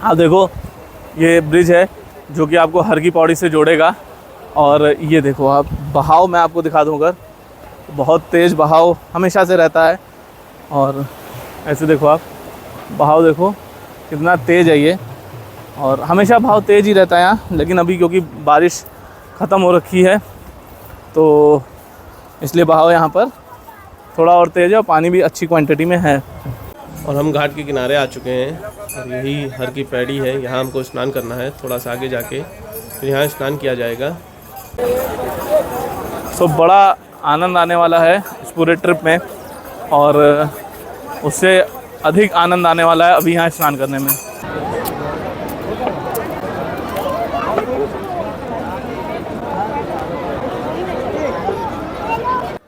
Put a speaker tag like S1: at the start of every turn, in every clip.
S1: आप देखो ये ब्रिज है जो कि आपको हर की पौड़ी से जोड़ेगा। और ये देखो आप बहाव मैं आपको दिखा दूँ अगर, बहुत तेज़ बहाव हमेशा से रहता है। और ऐसे देखो आप बहाव देखो कितना तेज़ है ये, और हमेशा बहाव तेज़ ही रहता है यहाँ। लेकिन अभी क्योंकि बारिश ख़त्म हो रखी है तो इसलिए बहाव यहाँ पर थोड़ा और तेज़ है और पानी भी अच्छी क्वांटिटी में है।
S2: और हम घाट के किनारे आ चुके हैं और यही हर की पैड़ी है। यहाँ हमको स्नान करना है, थोड़ा सा आगे जाके फिर यहाँ स्नान किया जाएगा।
S1: तो बड़ा आनंद आने वाला है इस पूरे ट्रिप में, और उससे अधिक आनंद आने वाला है अभी यहाँ स्नान करने में।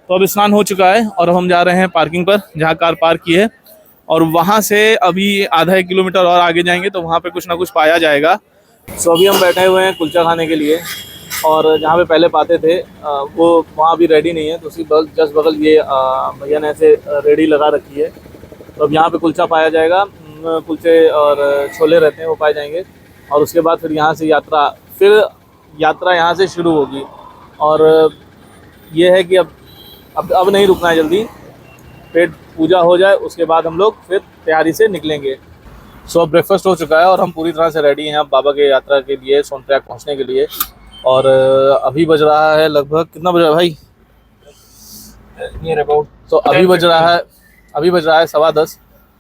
S1: तो अब स्नान हो चुका है और हम जा रहे हैं पार्किंग पर जहाँ कार पार्क की है, और वहाँ से अभी आधा 1 किलोमीटर और आगे जाएंगे तो वहाँ पे कुछ ना कुछ पाया जाएगा। सो अभी हम बैठे हुए हैं कुलचा खाने के लिए, और जहाँ पे पहले पाते थे वो वहाँ भी रेडी नहीं है, तो उसी जस्ट बगल ये भैया ने ऐसे रेडी लगा रखी है। तो अब यहाँ पे कुलचा पाया जाएगा, कुलचे और छोले रहते हैं वो पाए जाएंगे। और उसके बाद फिर यहाँ से यात्रा यहाँ से शुरू होगी। और ये है कि अब नहीं रुकना है, जल्दी पेट पूजा हो जाए उसके बाद हम लोग फिर तैयारी से निकलेंगे। सो अब ब्रेकफास्ट हो चुका है और हम पूरी तरह से रेडी हैं अब बाबा के यात्रा के लिए, सोनप्रयाग पहुंचने के लिए। और अभी बज रहा है लगभग, कितना बज रहा है भाई? Near about. तो अभी बज रहा है 10:15,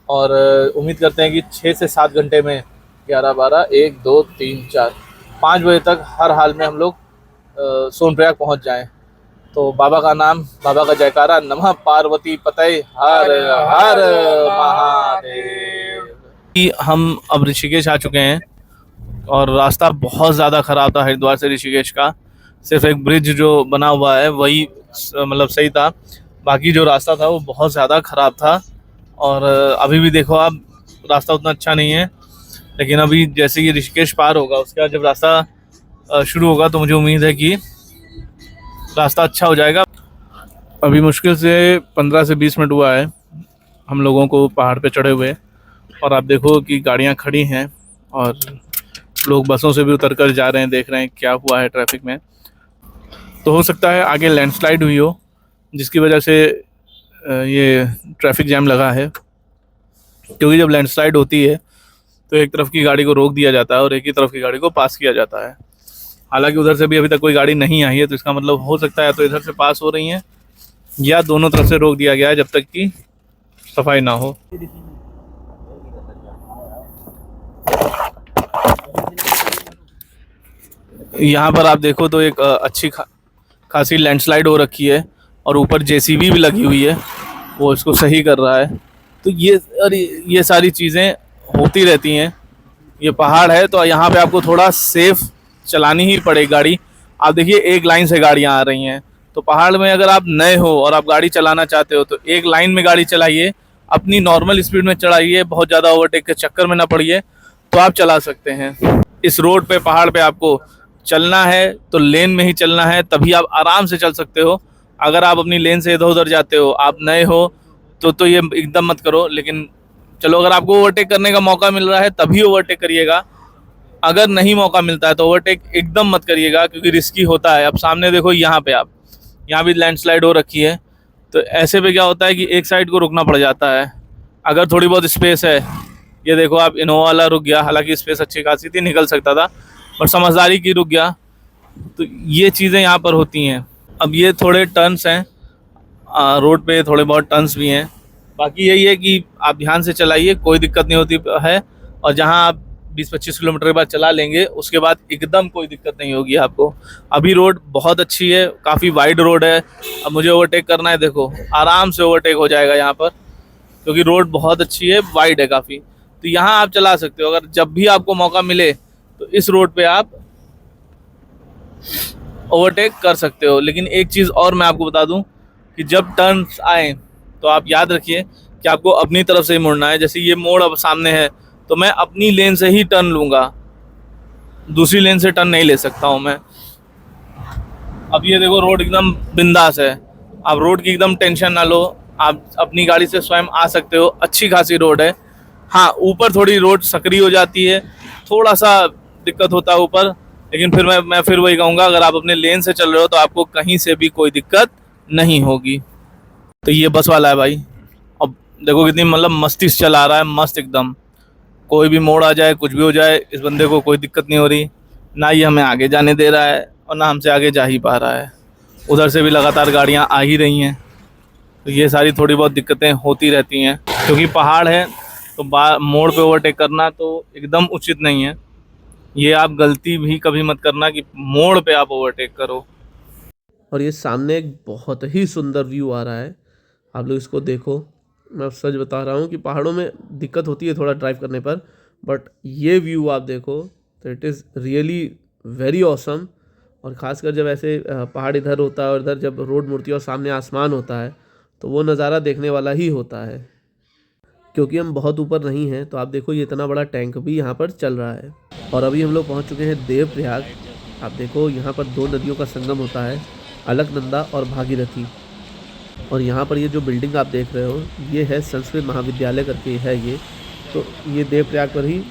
S1: और उम्मीद करते हैं कि 6 से 7 घंटे में 11, 12, 1, 2, 3, 4, 5 बजे तक हर हाल में हम लोग सोनप्रयाग पहुंच जाएं। तो बाबा का नाम, बाबा का जयकारा, नमः पार्वती पतये हर हर महादेव। हम अब ऋषिकेश आ चुके हैं और रास्ता बहुत ज़्यादा ख़राब था हरिद्वार से ऋषिकेश का। सिर्फ एक ब्रिज जो बना हुआ है वही मतलब सही था, बाकी जो रास्ता था वो बहुत ज़्यादा ख़राब था। और अभी भी देखो आप रास्ता उतना अच्छा नहीं है, लेकिन अभी जैसे ये ऋषिकेश पार होगा उसके बाद जब रास्ता शुरू होगा तो मुझे उम्मीद है कि रास्ता अच्छा हो जाएगा। अभी मुश्किल से 15 से 20 मिनट हुआ है हम लोगों को पहाड़ पे चढ़े हुए, और आप देखो कि गाड़ियां खड़ी हैं और लोग बसों से भी उतर कर जा रहे हैं, देख रहे हैं क्या हुआ है ट्रैफिक में। तो हो सकता है आगे लैंडस्लाइड हुई हो जिसकी वजह से ये ट्रैफिक जैम लगा है, क्योंकि जब लैंडस्लाइड होती है तो एक तरफ की गाड़ी को रोक दिया जाता है और एक ही तरफ की गाड़ी को पास किया जाता है। हालांकि उधर से भी अभी तक कोई गाड़ी नहीं आई है, तो इसका मतलब हो सकता है तो इधर से पास हो रही हैं या दोनों तरफ से रोक दिया गया है जब तक कि सफाई ना हो। यहाँ पर आप देखो तो एक अच्छी खासी लैंडस्लाइड हो रखी है और ऊपर जेसीबी भी लगी हुई है, वो इसको सही कर रहा है। तो ये सारी चीज़ें होती रहती हैं। ये पहाड़ है तो यहाँ पे आपको थोड़ा सेफ चलानी ही पड़ेगी गाड़ी। आप देखिए एक लाइन से गाड़ियाँ आ रही हैं, तो पहाड़ में अगर आप नए हो और आप गाड़ी चलाना चाहते हो तो एक लाइन में गाड़ी चलाइए, अपनी नॉर्मल स्पीड में चलाइए, बहुत ज़्यादा ओवरटेक के चक्कर में ना पड़िए, तो आप चला सकते हैं। इस रोड पे पहाड़ पे आपको चलना है तो लेन में ही चलना है, तभी आप आराम से चल सकते हो। अगर आप अपनी लेन से इधर उधर जाते हो, आप नए हो तो ये एकदम मत करो। लेकिन चलो अगर आपको ओवरटेक करने का मौका मिल रहा है तभी ओवरटेक करिएगा, अगर नहीं मौका मिलता है तो ओवरटेक एकदम मत करिएगा, क्योंकि रिस्की होता है। अब सामने देखो यहाँ पे यहाँ भी लैंडस्लाइड हो रखी है, तो ऐसे पे क्या होता है कि एक साइड को रुकना पड़ जाता है अगर थोड़ी बहुत स्पेस है। ये देखो आप इनोवा वाला रुक गया, हालांकि स्पेस अच्छी खासी थी, निकल सकता था, पर समझदारी की रुक गया। तो ये चीज़ें यहाँ पर होती हैं। अब ये थोड़े टर्न्स हैं रोड पे, थोड़े बहुत टर्न्स भी हैं। बाकी यही है कि आप ध्यान से चलाइए, कोई दिक्कत नहीं होती है। और जहाँ आप 20-25 किलोमीटर के बाद चला लेंगे उसके बाद एकदम कोई दिक्कत नहीं होगी आपको। अभी रोड बहुत अच्छी है, काफ़ी वाइड रोड है। अब मुझे ओवरटेक करना है, देखो आराम से ओवरटेक हो जाएगा यहाँ पर, क्योंकि रोड बहुत अच्छी है, वाइड है काफ़ी। तो यहाँ आप चला सकते हो। अगर जब भी आपको मौका मिले तो इस रोड पे आप ओवरटेक कर सकते हो। लेकिन एक चीज़ और मैं आपको बता दूं कि जब टर्न्स आए तो आप याद रखिए कि आपको अपनी तरफ से ही मुड़ना है। जैसे ये मोड़ अब सामने है तो मैं अपनी लेन से ही टर्न लूँगा, दूसरी लेन से टर्न नहीं ले सकता हूँ मैं। अब ये देखो रोड एकदम बिंदास है, आप रोड की एकदम टेंशन ना लो, आप अपनी गाड़ी से स्वयं आ सकते हो। अच्छी खासी रोड है। हाँ, ऊपर थोड़ी रोड सकरी हो जाती है, थोड़ा सा दिक्कत होता है ऊपर, लेकिन फिर मैं फिर वही कहूँगा, अगर आप अपने लेन से चल रहे हो तो आपको कहीं से भी कोई दिक्कत नहीं होगी। तो ये बस वाला है भाई। अब देखो कितनी मतलब मस्ती से चला रहा है, मस्त एकदम। कोई भी मोड़ आ जाए, कुछ भी हो जाए, इस बंदे को कोई दिक्कत नहीं हो रही। ना ये हमें आगे जाने दे रहा है और ना हमसे आगे जा ही पा रहा है। उधर से भी लगातार गाड़ियाँ आ ही रही हैं। तो ये सारी थोड़ी बहुत दिक्कतें होती रहती हैं, क्योंकि पहाड़ है तो मोड़ पे ओवरटेक करना तो एकदम उचित नहीं है। ये आप गलती भी कभी मत करना कि मोड़ पे आप ओवरटेक करो।
S2: और ये सामने एक बहुत ही सुंदर व्यू आ रहा है, आप लोग इसको देखो। मैं अब सच बता रहा हूँ कि पहाड़ों में दिक्कत होती है थोड़ा ड्राइव करने पर, बट ये व्यू आप देखो तो it is really very awesome. और ख़ासकर जब ऐसे पहाड़ इधर होता है और इधर जब रोड मुड़ती है और सामने आसमान होता है, तो वो नज़ारा देखने वाला ही होता है। क्योंकि हम बहुत ऊपर नहीं हैं, तो आप देखो ये इतना बड़ा टैंक भी यहाँ पर चल रहा है। और अभी हम लोग पहुँच चुके हैं देवप्रयाग। आप देखो यहाँ पर दो नदियों का संगम होता है, अलकनंदा और भागीरथी। और यहाँ पर ये जो बिल्डिंग आप देख रहे हो, ये है संस्कृत महाविद्यालय करके है ये। तो ये देवप्रयाग पर ही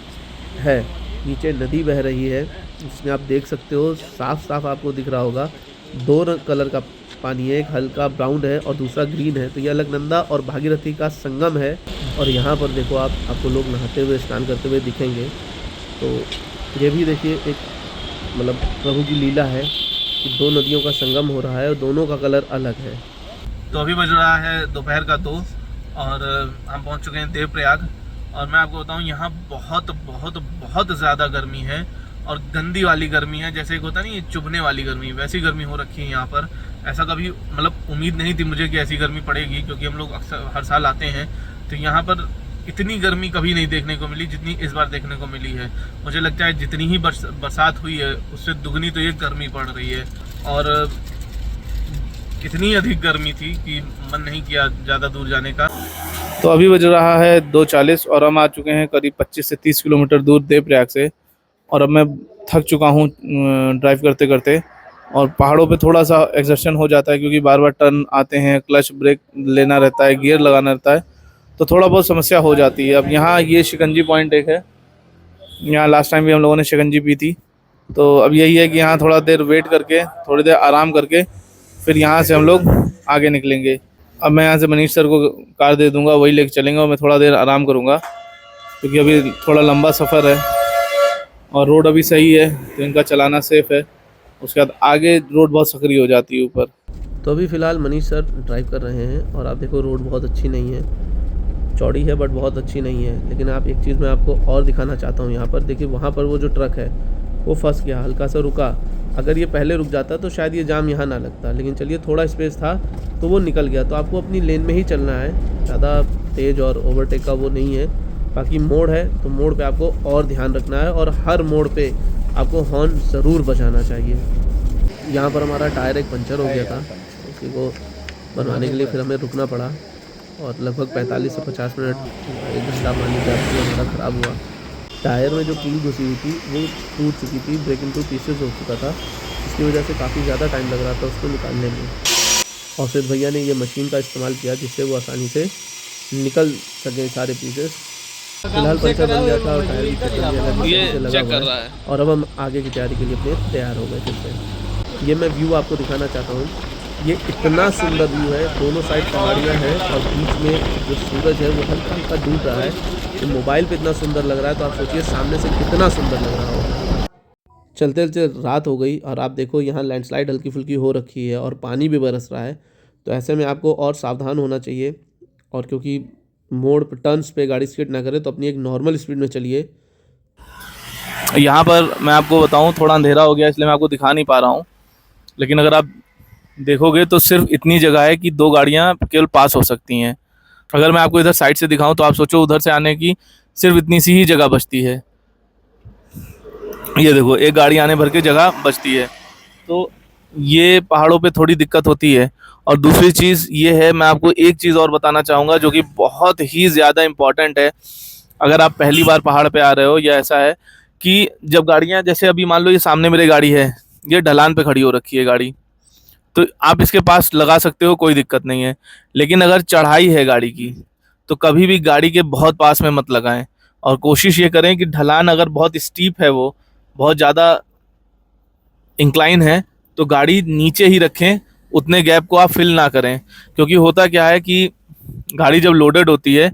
S2: है। नीचे नदी बह रही है, जिसमें आप देख सकते हो साफ साफ आपको दिख रहा होगा, दो कलर का पानी है, एक हल्का ब्राउन है और दूसरा ग्रीन है। तो ये अलकनंदा और भागीरथी का संगम है। और यहाँ पर देखो आपको लोग नहाते हुए स्नान करते हुए दिखेंगे। तो ये भी देखिए एक मतलब प्रभु की लीला है कि दो नदियों का संगम हो रहा है और दोनों का कलर अलग है।
S1: तो अभी बज रहा है दोपहर का 2 और हम पहुंच चुके हैं देवप्रयाग। और मैं आपको बताऊं, यहाँ बहुत बहुत बहुत ज़्यादा गर्मी है और गंदी वाली गर्मी है। जैसे एक होता नहीं, चुभने वाली गर्मी, वैसी गर्मी हो रखी है यहाँ पर। ऐसा कभी मतलब उम्मीद नहीं थी मुझे कि ऐसी गर्मी पड़ेगी, क्योंकि हम लोग अक्सर हर साल आते हैं तो यहाँ पर इतनी गर्मी कभी नहीं देखने को मिली जितनी इस बार देखने को मिली है। मुझे लगता है जितनी ही बरसात हुई है उससे दुगनी तो ये गर्मी पड़ रही है। और इतनी अधिक गर्मी थी कि मन नहीं किया ज़्यादा दूर जाने का। तो अभी बज रहा है 2:40 और हम आ चुके हैं करीब 25 से 30 किलोमीटर दूर देवप्रयाग से। और अब मैं थक चुका हूँ ड्राइव करते करते। और पहाड़ों पे थोड़ा सा एक्सर्शन हो जाता है, क्योंकि बार बार टर्न आते हैं, क्लच ब्रेक लेना रहता है, गियर लगाना रहता है, तो थोड़ा बहुत समस्या हो जाती है। अब यहाँ ये शिकंजी पॉइंट एक है, यहाँ लास्ट टाइम भी हम लोगों ने शिकंजी पी थी। तो अब यही है कि यहाँ थोड़ा देर वेट करके, थोड़ी देर आराम करके, फिर यहाँ से हम लोग आगे निकलेंगे। अब मैं यहाँ से मनीष सर को कार दे दूँगा, वही लेके चलेंगे और मैं थोड़ा देर आराम करूँगा, क्योंकि अभी थोड़ा लंबा सफ़र है और रोड अभी सही है तो इनका चलाना सेफ़ है। उसके बाद आगे रोड बहुत सकरी हो जाती है ऊपर।
S2: तो अभी फ़िलहाल मनीष सर ड्राइव कर रहे हैं और आप देखो रोड बहुत अच्छी नहीं है, चौड़ी है बट बहुत अच्छी नहीं है। लेकिन आप एक चीज़ मैं आपको और दिखाना चाहता हूँ। यहाँ पर देखिए, वहाँ पर वो जो ट्रक है वो फंस गया, हल्का सा रुका। अगर ये पहले रुक जाता तो शायद ये जाम यहाँ ना लगता, लेकिन चलिए थोड़ा स्पेस था तो वो निकल गया। तो आपको अपनी लेन में ही चलना है, ज़्यादा तेज़ और ओवरटेक का वो नहीं है। बाकी मोड़ है तो मोड़ पे आपको और ध्यान रखना है और हर मोड़ पे आपको हॉर्न ज़रूर बजाना चाहिए। यहाँ पर हमारा टायर एक पंचर हो गया था, उसी को बनवाने के लिए फिर हमें रुकना पड़ा और लगभग 45 से 50 मिनट, 1 घंटा मान लीजिए हमारा ख़राब हुआ। टायर में जो कील घुसी हुई थी वो टूट चुकी थी, ब्रेक इनटू पीसेस हो चुका था, इसकी वजह से काफ़ी ज़्यादा टाइम लग रहा था उसको निकालने में। और फिर भैया ने ये मशीन का इस्तेमाल किया जिससे वो आसानी से निकल सके सारे पीसेस। फिलहाल पंचर बन गया था और टायर भी चेक कर लिया लगा है। और अब हम आगे की तैयारी के लिए अपने तैयार हो गए फिर से। ये मैं व्यू आपको दिखाना चाहता हूँ, ये इतना सुंदर व्यू है, दोनों साइड पहाड़ियाँ हैं और बीच में जो सूरज है वो हल्का हल्का डूब रहा है। ये मोबाइल पे इतना सुंदर लग रहा है तो आप सोचिए सामने से कितना सुंदर लग रहा होगा। चलते चलते रात हो गई और आप देखो यहाँ लैंडस्लाइड हल्की फुल्की हो रखी है और पानी भी बरस रहा है। तो ऐसे में आपको और सावधान होना चाहिए, और क्योंकि मोड़ पर टर्न्स पे गाड़ी स्किड ना करे तो अपनी एक नॉर्मल स्पीड में चलिए।
S1: यहाँ पर मैं आपको बताऊँ, थोड़ा अंधेरा हो गया इसलिए मैं आपको दिखा नहीं पा रहा हूँ, लेकिन अगर आप देखोगे तो सिर्फ इतनी जगह है कि 2 गाड़ियाँ केवल पास हो सकती हैं। अगर मैं आपको इधर साइड से दिखाऊं तो आप सोचो उधर से आने की सिर्फ इतनी सी ही जगह बचती है। ये देखो, एक गाड़ी आने भर के जगह बचती है। तो ये पहाड़ों पे थोड़ी दिक्कत होती है। और दूसरी चीज़ ये है, मैं आपको एक चीज़ और बताना चाहूँगा जो कि बहुत ही ज़्यादा इम्पॉर्टेंट है। अगर आप पहली बार पहाड़ पे आ रहे हो, या ऐसा है कि जब गाड़ियाँ, जैसे अभी मान लो ये सामने मेरी गाड़ी है, ये ढलान पे खड़ी हो रखी है गाड़ी, तो आप इसके पास लगा सकते हो, कोई दिक्कत नहीं है। लेकिन अगर चढ़ाई है गाड़ी की तो कभी भी गाड़ी के बहुत पास में मत लगाएं। और कोशिश ये करें कि ढलान अगर बहुत स्टीप है, वो बहुत ज़्यादा इंक्लाइन है, तो गाड़ी नीचे ही रखें, उतने गैप को आप फिल ना करें। क्योंकि होता क्या है कि गाड़ी जब लोडेड होती है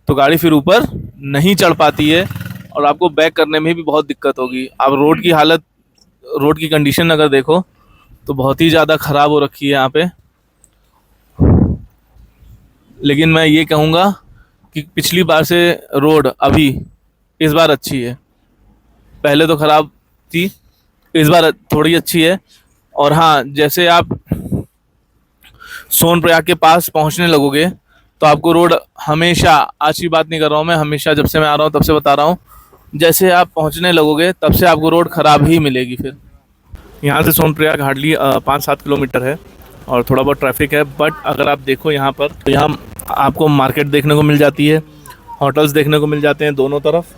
S1: तो गाड़ी फिर ऊपर नहीं चढ़ पाती है और आपको बैक करने में भी बहुत दिक्कत होगी। आप रोड की हालत, रोड की कंडीशन अगर देखो तो बहुत ही ज़्यादा ख़राब हो रखी है यहाँ पे। लेकिन मैं ये कहूँगा कि पिछली बार से रोड अभी इस बार अच्छी है। पहले तो ख़राब थी, इस बार थोड़ी अच्छी है। और हाँ, जैसे आप सोनप्रयाग के पास पहुंचने लगोगे तो आपको रोड हमेशा, आज की बात नहीं कर रहा हूँ मैं, हमेशा जब से मैं आ रहा हूँ तब से बता रहा हूँ, जैसे आप पहुंचने लगोगे तब से आपको रोड ख़राब ही मिलेगी। फिर यहाँ से सोनप्रयाग हार्डली 5-7 किलोमीटर है और थोड़ा बहुत ट्रैफिक है। बट अगर आप देखो यहाँ पर, तो यहाँ आपको मार्केट देखने को मिल जाती है, होटल्स देखने को मिल जाते हैं दोनों तरफ।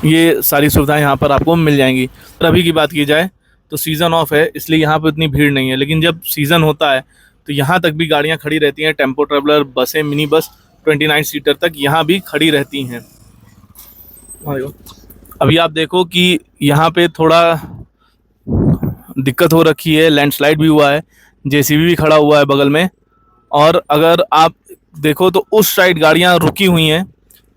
S1: ये सारी सुविधाएं यहाँ पर आपको मिल जाएंगी। और अभी की बात की जाए तो सीज़न ऑफ है, इसलिए यहाँ पर इतनी भीड़ नहीं है। लेकिन जब सीज़न होता है तो यहाँ तक भी गाड़ियाँ खड़ी रहती हैं, टेम्पो ट्रैवलर, बसें, मिनी बस 29 सीटर तक यहाँ भी खड़ी रहती हैं। अभी आप देखो कि यहाँ पे थोड़ा दिक्कत हो रखी है, लैंडस्लाइड भी हुआ है, जेसीबी भी खड़ा हुआ है बगल में। और अगर आप देखो तो उस साइड गाड़ियाँ रुकी हुई हैं।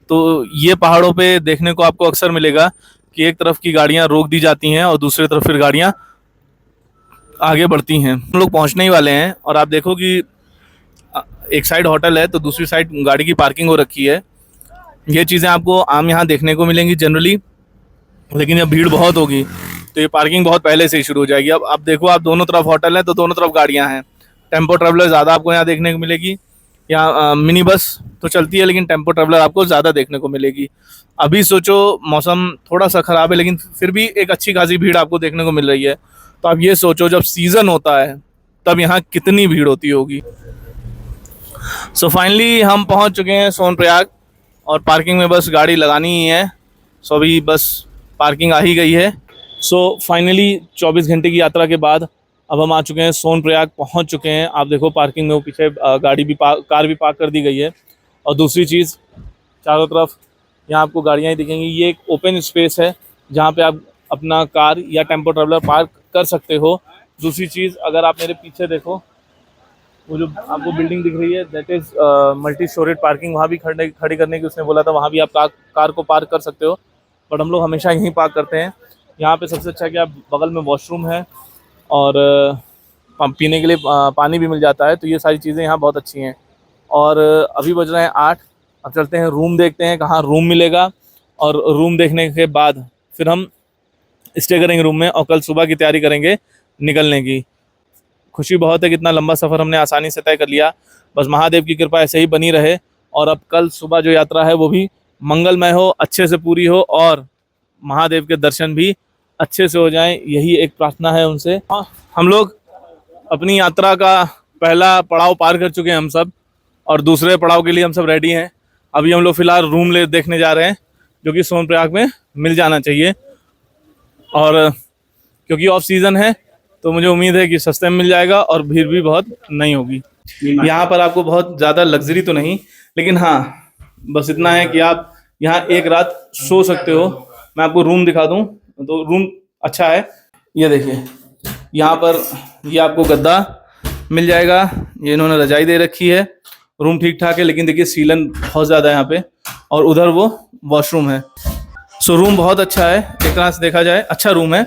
S1: तो ये पहाड़ों पे देखने को आपको अक्सर मिलेगा कि एक तरफ की गाड़ियाँ रोक दी जाती हैं और दूसरी तरफ फिर गाड़ियाँ आगे बढ़ती हैं। हम लोग पहुँचने ही वाले हैं और आप देखो कि एक साइड होटल है तो दूसरी साइड गाड़ी की पार्किंग हो रखी है। ये चीज़ें आपको आम यहाँ देखने को मिलेंगी जनरली, लेकिन जब भीड़ बहुत होगी तो ये पार्किंग बहुत पहले से ही शुरू हो जाएगी। अब आप देखो, आप दोनों तरफ होटल है तो दोनों तरफ गाड़ियाँ हैं। टेम्पो ट्रैवलर ज़्यादा आपको यहाँ देखने को मिलेगी। यहाँ मिनी बस तो चलती है लेकिन टेम्पो ट्रैवलर आपको ज़्यादा देखने को मिलेगी। अभी सोचो मौसम थोड़ा सा ख़राब है लेकिन फिर भी एक अच्छी खासी भीड़ आपको देखने को मिल रही है। तो आप ये सोचो जब सीज़न होता है तब यहाँ कितनी भीड़ होती होगी। सो फाइनली हम पहुँच चुके हैं सोनप्रयाग और पार्किंग में बस गाड़ी लगानी ही है। सो अभी बस पार्किंग आ ही गई है। सो फाइनली 24 घंटे की यात्रा के बाद अब हम आ चुके हैं, सोनप्रयाग पहुंच चुके हैं। आप देखो पार्किंग में वो पीछे गाड़ी भी कार भी पार्क कर दी गई है। और दूसरी चीज़, चारों तरफ यहाँ आपको गाड़ियाँ ही दिखेंगी। ये एक ओपन स्पेस है जहाँ पे आप अपना कार या टेम्पो ट्रैवलर पार्क कर सकते हो। दूसरी चीज़, अगर आप मेरे पीछे देखो, वो जो आपको बिल्डिंग दिख रही है that is multi storeyed parking. वहाँ भी खड़ी करने की उसने बोला था, वहाँ भी आप कार को पार्क कर सकते हो। बट हम लोग हमेशा यहीं पार्क करते हैं। यहाँ पे सबसे अच्छा क्या, बगल में वॉशरूम है और पीने के लिए पानी भी मिल जाता है। तो ये सारी चीज़ें यहाँ बहुत अच्छी हैं। और अभी बज रहे हैं 8। अब चलते हैं रूम देखते हैं कहाँ रूम मिलेगा। और रूम देखने के बाद फिर हम स्टे करेंगे रूम में और कल सुबह की तैयारी करेंगे निकलने की। खुशी बहुत है कि इतना लंबा सफ़र हमने आसानी से तय कर लिया। बस महादेव की कृपा ऐसे ही बनी रहे और अब कल सुबह जो यात्रा है वो भी मंगलमय हो, अच्छे से पूरी हो और महादेव के दर्शन भी अच्छे से हो जाएं, यही एक प्रार्थना है उनसे। हम लोग अपनी यात्रा का पहला पड़ाव पार कर चुके हैं हम सब, और दूसरे पड़ाव के लिए हम सब रेडी हैं। अभी हम लोग फ़िलहाल रूम देखने जा रहे हैं जो कि सोनप्रयाग में मिल जाना चाहिए। और क्योंकि ऑफ सीज़न है तो मुझे उम्मीद है कि सस्ते में मिल जाएगा और भीड़ भी बहुत नहीं होगी। यहाँ पर आपको बहुत ज़्यादा लग्जरी तो नहीं, लेकिन हाँ बस इतना है कि आप यहाँ एक रात सो सकते हो। मैं आपको रूम दिखा दूँ तो रूम अच्छा है। ये देखिए, यहाँ पर ये आपको गद्दा मिल जाएगा, ये इन्होंने रजाई दे रखी है। रूम ठीक ठाक है लेकिन देखिए सीलन बहुत ज़्यादा है यहाँ पे, और उधर वो वॉशरूम है। सो रूम बहुत अच्छा है, एक तरह से देखा जाए अच्छा रूम है।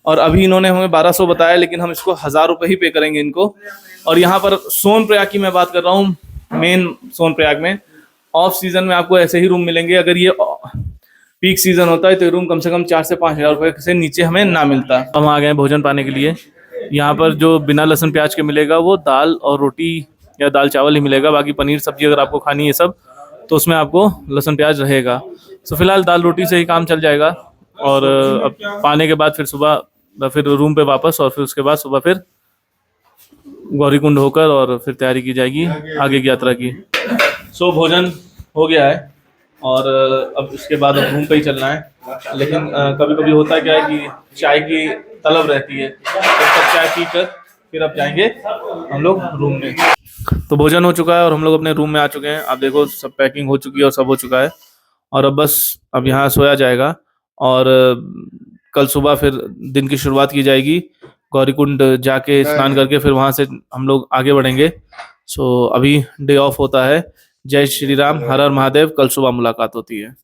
S1: और अभी इन्होंने हमें 1200 बताया, लेकिन हम इसको 1000 रुपये ही पे करेंगे इनको। और यहाँ पर सोनप्रयाग की मैं बात कर रहा हूँ, मेन सोनप्रयाग में ऑफ सीज़न में आपको ऐसे ही रूम मिलेंगे। अगर ये पीक सीज़न होता है तो रूम कम से कम 4 से 5 हज़ार रुपये से नीचे हमें ना मिलता। हम आ गए भोजन पाने के लिए। यहाँ पर जो बिना लहसुन प्याज के मिलेगा वो दाल और रोटी या दाल चावल ही मिलेगा। बाकी पनीर सब्जी अगर आपको खानी है सब तो उसमें आपको लहसुन प्याज रहेगा। तो फिलहाल दाल रोटी से ही काम चल जाएगा। और अब पाने के बाद फिर सुबह फिर रूम पे वापस, और फिर उसके बाद सुबह फिर गौरीकुंड होकर और फिर तैयारी की जाएगी आगे की यात्रा की। सो भोजन हो गया है और अब इसके बाद अब रूम पे ही चलना है। लेकिन कभी कभी होता क्या है कि चाय की तलब रहती है, तो तब चाय पीकर फिर अब जाएंगे हम लोग रूम में। तो भोजन हो चुका है और हम लोग अपने रूम में आ चुके हैं। आप देखो सब पैकिंग हो चुकी है और सब हो चुका है, और अब बस अब यहाँ सोया जाएगा, और कल सुबह फिर दिन की शुरुआत की जाएगी। गौरीकुंड जाके स्नान करके फिर वहां से हम लोग आगे बढ़ेंगे। सो अभी डे ऑफ होता है। जय श्री राम, हर हर महादेव। कल सुबह मुलाकात होती है।